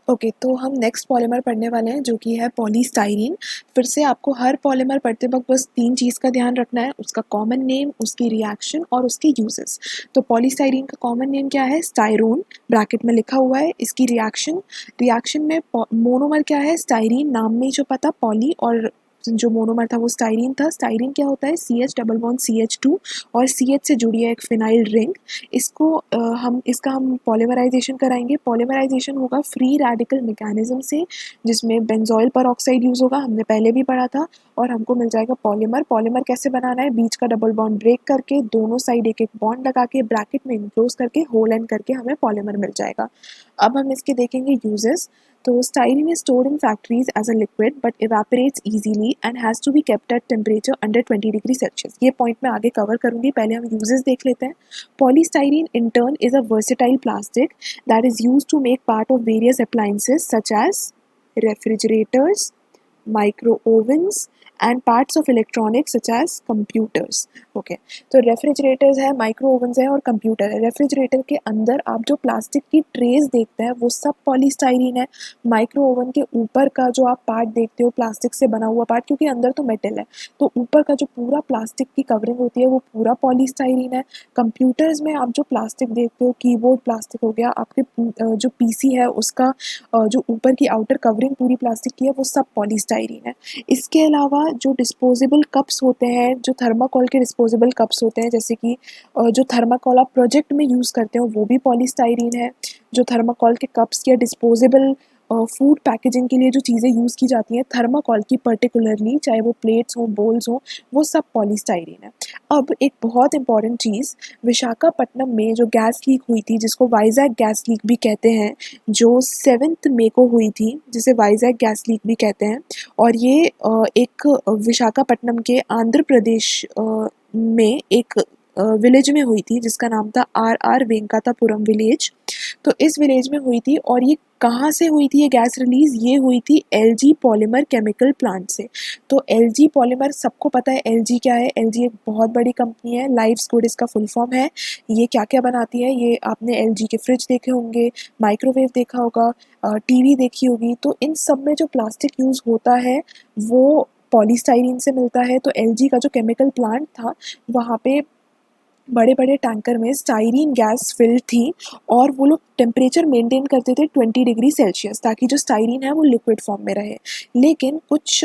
Okay, तो हम next polymer पढ़ने वाले हैं जो कि है पॉलीस्टाइरीन। फिर से आपको हर पॉलीमर पढ़ते वक्त बस 3 चीज़ का ध्यान रखना है, उसका कॉमन नेम, उसकी रिएक्शन और उसके यूजेस। तो पॉलीस्टाइरीन का कॉमन नेम क्या है? स्टायरोन, ब्रैकेट में लिखा हुआ है। इसकी रिएक्शन में मोनोमर क्या है? स्टाइरीन, नाम में ही जो पता, पॉली, और जो मोनोमर था वो स्टाइरीन था। स्टाइरीन क्या होता है? CH डबल बॉन्ड CH2 और CH से जुड़ी है एक फिनाइल रिंग। हम पॉलीमराइजेशन कराएंगे। पॉलीमराइजेशन होगा फ्री रेडिकल मैकेनिज्म से, जिसमें बेंजोइल परऑक्साइड यूज़ होगा, हमने पहले भी पढ़ा था, और हमको मिल जाएगा पॉलीमर। पॉलीमर कैसे बनाना है? बीच का डबल बॉन्ड ब्रेक करके, दोनों साइड एक एक बॉन्ड लगा के, ब्रैकेट में इनक्लोज करके, होल एंड करके हमें पॉलीमर मिल जाएगा। अब हम इसके देखेंगे यूजेस। तो styrene is stored in factories as a liquid but evaporates easily and has to be kept at temperature under 20 degree Celsius. ये पॉइंट मैं आगे कवर करूंगी, पहले हम यूजेस देख लेते हैं। Polystyrene in turn is a versatile plastic that is used to make part of various appliances such as refrigerators, micro ovens and parts of electronics such as computers। Okay, तो refrigerators है, micro ओवन्स है और computer है। Refrigerator के अंदर आप जो plastic की ट्रेस देखते हैं वो सब पॉलीस्टाइरीन है। माइक्रो ओवन के ऊपर का जो आप पार्ट देखते हो, प्लास्टिक से बना हुआ पार्ट, क्योंकि अंदर तो मेटल है, तो ऊपर का जो पूरा प्लास्टिक की कवरिंग होती है वो पूरा पॉलीस्टाइरीन है। कंप्यूटर्स में आप जो प्लास्टिक देखते हो, कीबोर्ड प्लास्टिक हो गया, आपके जो पीसी है उसका जो ऊपर की आउटर कवरिंग पूरी प्लास्टिक की है वो सब पॉलीस्टाइरीन है। इसके अलावा जो डिस्पोजेबल कप्स होते हैं, जो थर्माकोल के डिस्पोजेबल कप्स होते हैं, जैसे कि जो थर्माकोल आप प्रोजेक्ट में यूज़ करते हो वो भी पॉलीस्टाइरीन है। जो थर्माकोल के कप्स या डिस्पोजेबल फूड पैकेजिंग के लिए जो चीज़ें यूज़ की जाती हैं थर्माकोल की पर्टिकुलरली, चाहे वो प्लेट्स हों, बोल्स हों, वो सब पॉलीस्टाइरीन है। अब एक बहुत इंपॉर्टेंट चीज़, विशाखापट्टनम में जो गैस लीक हुई थी, जिसको वाइजैक गैस लीक भी कहते हैं, जो 7 मई को हुई थी, जिसे वाइजैक गैस लीक भी कहते हैं, और ये एक विशाखापट्टनम के आंध्र प्रदेश में एक विलेज में हुई थी जिसका नाम था RR वेंकटापुरम विलेज। तो इस विलेज में हुई थी, और ये कहाँ से हुई थी ये गैस रिलीज? ये हुई थी LG पॉलीमर केमिकल प्लांट से। तो LG पॉलीमर, सबको पता है LG क्या है। LG एक बहुत बड़ी कंपनी है, लाइव्स गुड इसका फुल फॉर्म है। ये क्या क्या बनाती है? ये आपने LG के फ्रिज देखे होंगे, माइक्रोवेव देखा होगा, टीवी देखी होगी। तो इन सब में जो प्लास्टिक यूज़ होता है वो पॉलीस्टाइरीन से मिलता है। तो LG का जो केमिकल प्लांट था वहाँ पे बड़े बड़े टैंकर में स्टाइरीन गैस फिल्ड थी, और वो लोग टेम्परेचर मेंटेन करते थे 20 डिग्री सेल्सियस, ताकि जो स्टाइरीन है वो लिक्विड फॉर्म में रहे। लेकिन कुछ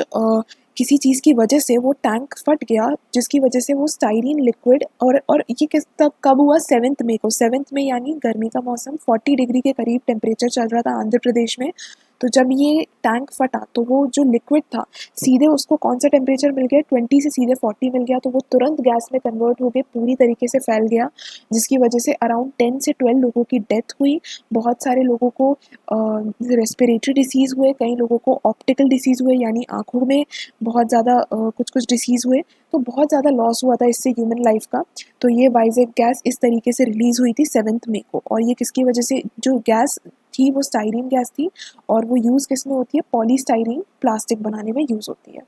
किसी चीज़ की वजह से वो टैंक फट गया, जिसकी वजह से वो स्टाइरीन लिक्विड, और ये किस तब कब हुआ? 7 मई को। 7 मई यानी गर्मी का मौसम, 40 डिग्री के करीब टेम्परेचर चल रहा था आंध्र प्रदेश में। तो जब ये टैंक फटा तो वो जो लिक्विड था सीधे उसको कौन सा टेम्परेचर मिल गया? 20 से सीधे 40 मिल गया। तो वो तुरंत गैस में कन्वर्ट होकर पूरी तरीके से फैल गया, जिसकी वजह से अराउंड 10 से 12 लोगों की डेथ हुई। बहुत सारे लोगों को रेस्पिरेटरी डिसीज़ हुए, कई लोगों को ऑप्टिकल डिसीज़ हुए, यानी आँखों में बहुत ज़्यादा कुछ कुछ डिसीज़ हुए। तो बहुत ज़्यादा लॉस हुआ था इससे ह्यूमन लाइफ का। तो ये वाइजैक गैस इस तरीके से रिलीज़ हुई थी 7 मई को, और ये किसकी वजह से? जो गैस थी वो स्टाइरीन गैस थी, और वो यूज़ किस में होती है? पॉलीस्टाइरीन प्लास्टिक बनाने में यूज़ होती है।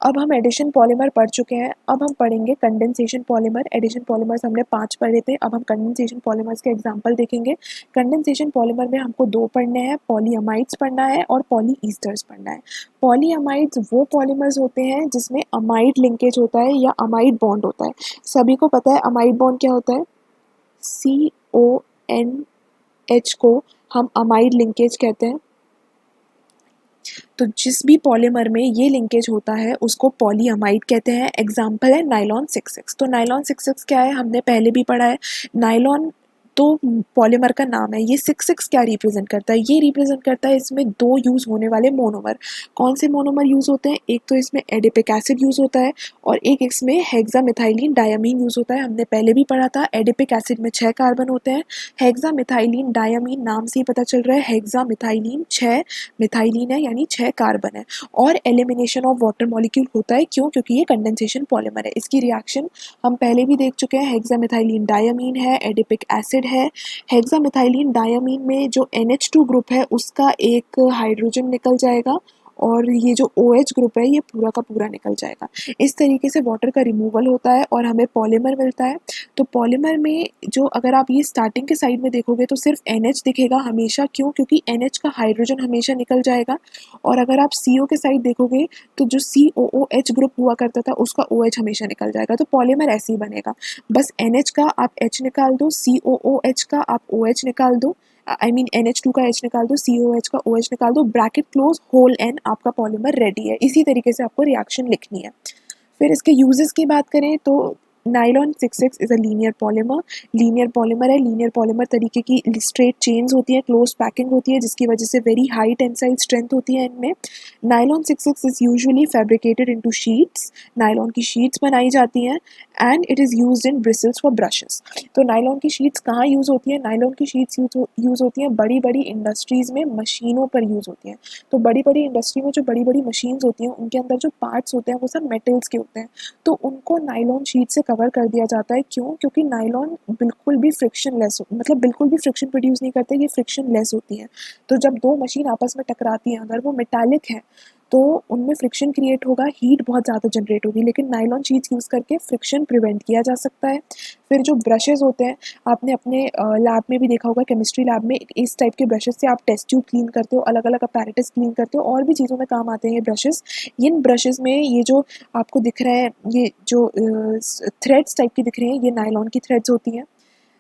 अब हम एडिशन पॉलीमर पढ़ चुके हैं, अब हम पढ़ेंगे कंडेंसेशन पॉलीमर। एडिशन पॉलीमर्स हमने 5 पढ़े थे, अब हम कंडेंसेशन पॉलीमर्स के एग्जांपल देखेंगे। कंडेंसेशन पॉलीमर में हमको 2 पढ़ने हैं, पॉलीअमाइड्स पढ़ना है और पॉलीईस्टर्स पढ़ना है। पॉलीअमाइड्स वो पॉलीमर्स होते हैं जिसमें अमाइड लिंकेज होता है या अमाइड बॉन्ड होता है। सभी को पता है अमाइड बॉन्ड क्या होता है? CONH को हम अमाइड लिंकेज कहते हैं। तो जिस भी पॉलीमर में ये लिंकेज होता है उसको पॉलीअमाइड कहते हैं। एग्जाम्पल है नायलॉन 6,6। तो नायलॉन 6,6 क्या है? हमने पहले भी पढ़ा है। नायलॉन तो पॉलीमर का नाम है। ये 6,6 क्या रिप्रेजेंट करता है? ये रिप्रेजेंट करता है इसमें 2 यूज़ होने वाले मोनोमर। कौन से मोनोमर यूज़ होते हैं? एक तो इसमें एडिपिक एसिड यूज़ होता है, और एक इसमें हेक्सामिथाइलिन डायमीन यूज़ होता है। हमने पहले भी पढ़ा था, एडिपिक एसिड में 6 कार्बन होते हैं। हेक्सामिथाइलिन डायमीन, नाम से ही पता चल रहा है, हेक्सामिथाइलिन 6 मिथाइलिन है, यानी 6 कार्बन है। और एलिमिनेशन ऑफ वाटर मॉलिक्यूल होता है, क्यों? क्योंकि ये कंडेंसेशन पॉलीमर है। इसकी रिएक्शन हम पहले भी देख चुके हैं। हेक्सामिथाइलिन डायमीन है, एडिपिक एसिड है। हेक्सामिथाइलिन डायमीन में जो NH2 ग्रुप है उसका एक हाइड्रोजन निकल जाएगा, और ये जो OH ग्रुप है ये पूरा का पूरा निकल जाएगा। इस तरीके से वाटर का रिमूवल होता है और हमें पॉलीमर मिलता है। तो पॉलीमर में जो अगर आप ये स्टार्टिंग के साइड में देखोगे तो सिर्फ NH दिखेगा हमेशा, क्यों? क्योंकि NH का हाइड्रोजन हमेशा निकल जाएगा। और अगर आप CO के साइड देखोगे तो जो COOH ग्रुप हुआ करता था उसका OH हमेशा निकल जाएगा। तो पॉलीमर ऐसे ही बनेगा, बस NH का आप H निकाल दो, COOH का आप OH निकाल दो, आई मीन NH2 का H निकाल दो, COH का OH निकाल दो, ब्रैकेट क्लोज, होल N, आपका पॉलीमर रेडी है। इसी तरीके से आपको रिएक्शन लिखनी है। फिर इसके यूजेस की बात करें तो nylon 6 is a linear polymer. Linear polymer है। लीनियर पॉलीमर तरीके की स्ट्रेट चेन्स होती हैं, क्लोज पैकिंग होती है, जिसकी वजह से वेरी हाई टेंसाइल स्ट्रेंथ होती है इनमें। Nylon 6 is usually fabricated into sheets. Nylon की शीट्स बनाई जाती हैं and it is used in bristles for brushes. तो नाइलॉन की शीट्स कहाँ यूज़ होती हैं? नाइलॉन की शीट्स यूज़ होती हैं बड़ी बड़ी इंडस्ट्रीज़ में, मशीनों पर यूज़ होती हैं। तो बड़ी बड़ी इंडस्ट्री में जो बड़ी बड़ी मशीन्स होती हैं उनके अंदर जो पार्ट्स होते हैं वो सब मेटल्स के होते हैं, तो उनको नायलॉन शीट से कवर कर दिया जाता है। क्यों? क्योंकि नायलॉन बिल्कुल भी फ्रिक्शनलेस मतलब बिल्कुल भी फ्रिक्शन प्रोड्यूस नहीं करते, ये फ्रिक्शनलेस होती हैं। तो जब दो मशीन आपस में टकराती हैं, अगर वो मेटालिक है तो उनमें फ्रिक्शन क्रिएट होगा, हीट बहुत ज़्यादा जनरेट होगी, लेकिन नायलॉन शीट्स यूज़ करके फ्रिक्शन प्रिवेंट किया जा सकता है। फिर जो ब्रशेज़ होते हैं, आपने अपने लैब में भी देखा होगा, केमिस्ट्री लैब में इस टाइप के ब्रशेज़ से आप टेस्ट ट्यूब क्लीन करते हो, अलग अलग अपैरेटस क्लीन करते हो, और भी चीज़ों में काम आते हैं ये ब्रशेज़। इन ब्रशेज़ में ये जो आपको दिख रहा है, ये जो थ्रेड्स टाइप की दिख रही हैं, ये नायलॉन की थ्रेड्स होती हैं।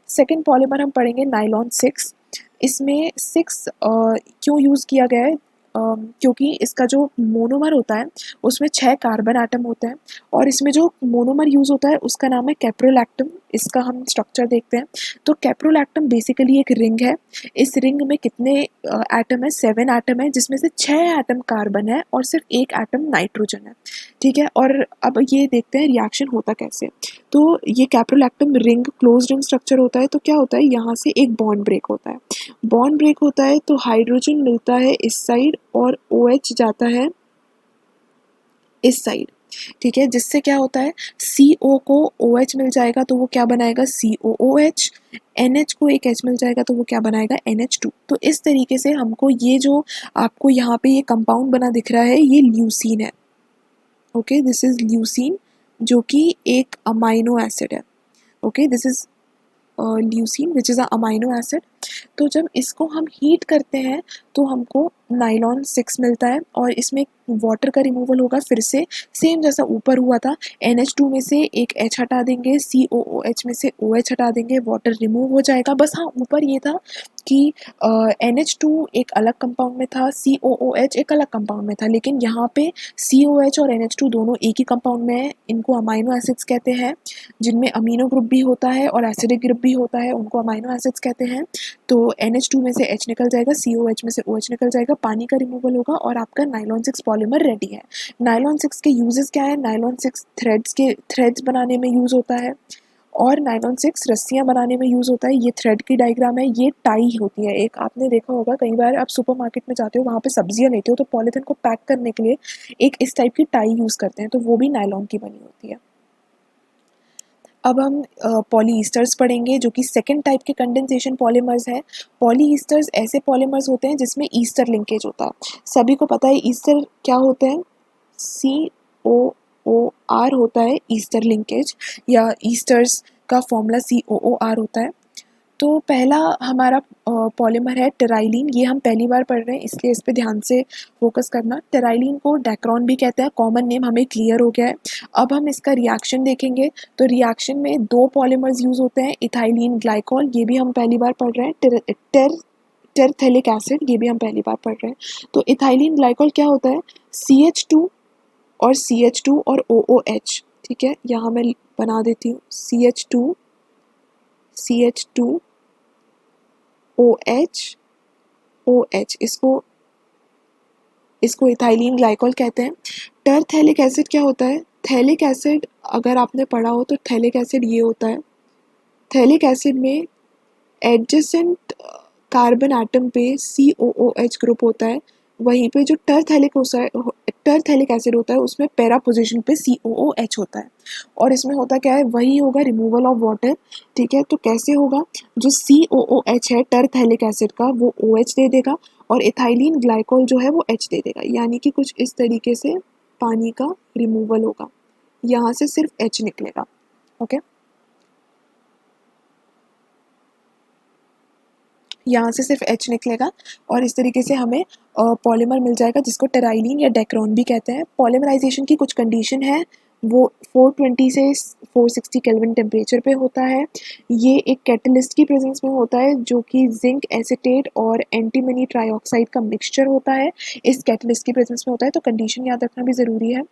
सेकेंड पॉलीमर हम पढ़ेंगे नायलॉन 6। इसमें 6 क्यों यूज़ किया गया है? क्योंकि इसका जो मोनोमर होता है उसमें 6 कार्बन एटम होते हैं, और इसमें जो मोनोमर यूज़ होता है उसका नाम है कैप्रोलैक्टम। इसका हम स्ट्रक्चर देखते हैं। तो कैप्रोलैक्टम बेसिकली एक रिंग है। इस रिंग में कितने एटम है? 7 एटम है, जिसमें से 6 एटम कार्बन है और सिर्फ 1 एटम नाइट्रोजन है। ठीक है, और अब ये देखते हैं रिएक्शन होता कैसे। तो ये caprolactam ring, close ring structure होता है। तो क्या होता है, यहाँ से एक बॉन्ड ब्रेक होता है। बॉन्ड ब्रेक होता है तो हाइड्रोजन मिलता है इस साइड और OH जाता है इस साइड। ठीक है, जिससे क्या होता है, CO को OH मिल जाएगा तो वो क्या बनाएगा? COOH। NH को एक H मिल जाएगा तो वो क्या बनाएगा? NH2। तो इस तरीके से हमको ये जो आपको यहाँ पे ये कंपाउंड बना दिख रहा है, ये ल्यूसीन है। ओके, दिस इज ल्यूसीन, जो कि एक अमाइनो एसिड है। Okay, this is leucine which is a amino acid. तो जब इसको हम हीट करते हैं तो हमको नायलॉन 6 मिलता है, और इसमें वाटर का रिमूवल होगा फिर से, सेम जैसा ऊपर हुआ था। NH2 में से एक H हटा देंगे, COOH में से OH हटा देंगे, वाटर रिमूव हो जाएगा। बस हाँ, ऊपर ये था कि NH2 एक अलग कंपाउंड में था, COOH एक अलग कंपाउंड में था, लेकिन यहाँ पे COH और NH2 दोनों एक ही कंपाउंड में है। इनको अमाइनो एसिड्स कहते हैं, जिनमें अमीनो ग्रुप भी होता है और एसिडिक ग्रुप भी होता है, उनको अमाइनो एसिड्स कहते हैं। तो NH2 में से H निकल जाएगा, COH में से OH निकल जाएगा, पानी का रिमूवल होगा और आपका नायलॉन 6 पॉलीमर रेडी है। नायलॉन 6 के यूजेस क्या है? नायलॉन 6 थ्रेड्स बनाने में यूज़ होता है, और नायलॉन 6 रस्सियाँ बनाने में यूज़ होता है। ये थ्रेड की डायग्राम है, ये टाई होती है एक, आपने देखा होगा कई बार आप सुपरमार्केट में जाते हो, वहाँ पे सब्जियाँ लेते हो तो पॉलीथिन को पैक करने के लिए एक इस टाइप की टाई यूज़ करते हैं, तो वो भी नायलॉन की बनी होती है। अब हम पॉलीईस्टर्स पढ़ेंगे, जो कि सेकंड टाइप के कंडेंसेशन पॉलीमर्स हैं। पॉलीईस्टर्स ऐसे पॉलीमर्स होते हैं जिसमें ईस्टर लिंकेज होता है। सभी को पता है ईस्टर क्या होते हैं? COOR होता है ईस्टर लिंकेज, या ईस्टर्स का फॉर्मूला COOR होता है। तो पहला हमारा पॉलीमर है टेराइलिन। ये हम पहली बार पढ़ रहे हैं, इसलिए इस पे ध्यान से फोकस करना। टेराइलिन को डेक्रॉन भी कहते हैं, कॉमन नेम हमें क्लियर हो गया है। अब हम इसका रिएक्शन देखेंगे। तो रिएक्शन में 2 पॉलीमर्स यूज़ होते हैं, इथाइलिन ग्लाइकॉल, ये भी हम पहली बार पढ़ रहे हैं। टेरथेलिक एसिड, ये भी हम पहली बार पढ़ रहे हैं। तो इथाइलिन ग्लाइकॉल क्या होता है? CH2 और CH2 और OOH। ठीक है, यहाँ मैं बना देती हूँ, CH2 OH, इसको इथाइलिन ग्लाइकॉल कहते हैं। टरथैलिक एसिड क्या होता है? थैलिक एसिड अगर आपने पढ़ा हो तो थैलिक एसिड ये होता है। थैलिक एसिड में एडजेसेंट कार्बन एटम पे COOH ग्रुप होता है, वहीं पे जो टरथैलिक एसिड होता है उसमें पैरा पोजीशन पे COOH होता है। और इसमें होता क्या है, वही होगा रिमूवल ऑफ वाटर। ठीक है, तो कैसे होगा? जो COOH है टरथैलिक एसिड का, वो OH दे देगा, और इथाइलिन ग्लाइकोल जो है वो H दे देगा, यानी कि कुछ इस तरीके से पानी का रिमूवल होगा, यहाँ से सिर्फ H निकलेगा। ओके, यहाँ से सिर्फ H निकलेगा और इस तरीके से हमें पॉलीमर मिल जाएगा जिसको टेराइलिन या डेक्रोन भी कहते हैं। पॉलीमराइजेशन की कुछ कंडीशन है, वो 420 से 460 केल्विन टेम्परेचर पे होता है। ये एक कैटलिस्ट की प्रेजेंस में होता है जो कि जिंक एसीटेट और एंटीमनी ट्राइऑक्साइड का मिक्सचर होता है, इस कैटलिस्ट की प्रेजेंस में होता है, तो कंडीशन याद रखना भी ज़रूरी है।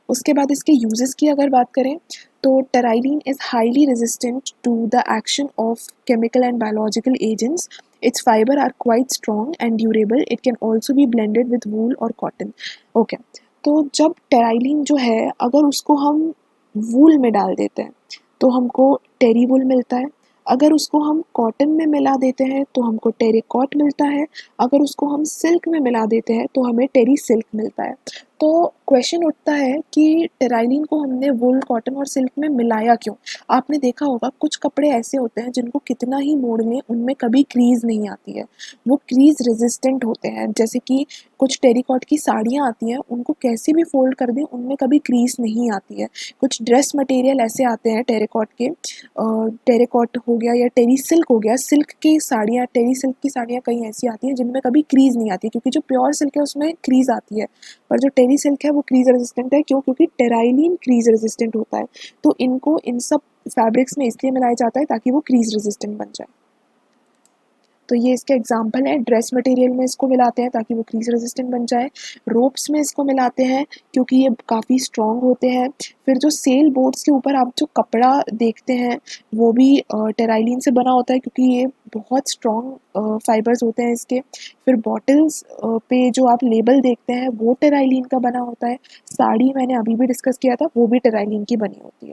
उसके बाद इसके यूजेस की अगर बात करें तो terylene is highly resistant to the action of chemical and biological agents. Its fiber are quite strong and durable. It can also be blended with wool or cotton. Okay, तो जब टेराइलिन जो है अगर उसको हम वूल में डाल देते हैं तो हमको टेरी वूल मिलता है, अगर उसको हम कॉटन में मिला देते हैं तो हमको टेरिकॉट मिलता है, अगर उसको हम सिल्क में मिला देते हैं तो हमें टेरी सिल्क मिलता है। तो क्वेश्चन उठता है कि टेराइलिन को हमने वूल, कॉटन और सिल्क में मिलाया क्यों? आपने देखा होगा कुछ कपड़े ऐसे होते हैं जिनको कितना ही मोड़ लें उनमें कभी क्रीज नहीं आती है, वो क्रीज रेजिस्टेंट होते हैं। जैसे कि कुछ टेरिकॉट की साड़ियाँ आती हैं, उनको कैसे भी फोल्ड कर दें उनमें कभी क्रीज नहीं आती है। कुछ ड्रेस मटेरियल ऐसे आते हैं टेरिकॉट के, टेरिकॉट हो गया या टेरी सिल्क हो गया, सिल्क की साड़ियाँ, टेरी सिल्क की साड़ियाँ कई ऐसी आती हैं जिनमें कभी क्रीज नहीं आती, क्योंकि जो प्योर सिल्क है उसमें क्रीज आती है, पर जो टेरी सिल्क है वो क्रीज रेजिस्टेंट है। क्यों? क्योंकि टेराइलिन क्रीज रेजिस्टेंट होता है। तो इनको इन सब फैब्रिक्स में इसलिए मिलाया जाता है ताकि वो क्रीज रेजिस्टेंट बन जाए। तो ये इसके एग्जाम्पल हैं, ड्रेस मटेरियल में इसको मिलाते हैं ताकि वो क्रीज रेजिस्टेंट बन जाए, रोप्स में इसको मिलाते हैं क्योंकि ये काफ़ी स्ट्रॉन्ग होते हैं, फिर जो सेल बोट्स के ऊपर आप जो कपड़ा देखते हैं वो भी टेराइलिन से बना होता है क्योंकि ये बहुत स्ट्रॉन्ग फाइबर्स होते हैं इसके, फिर बॉटल्स पे जो आप लेबल देखते हैं वो टेराइलिन का बना होता है, साड़ी मैंने अभी भी डिस्कस किया था वो भी टेराइलिन की बनी होती है।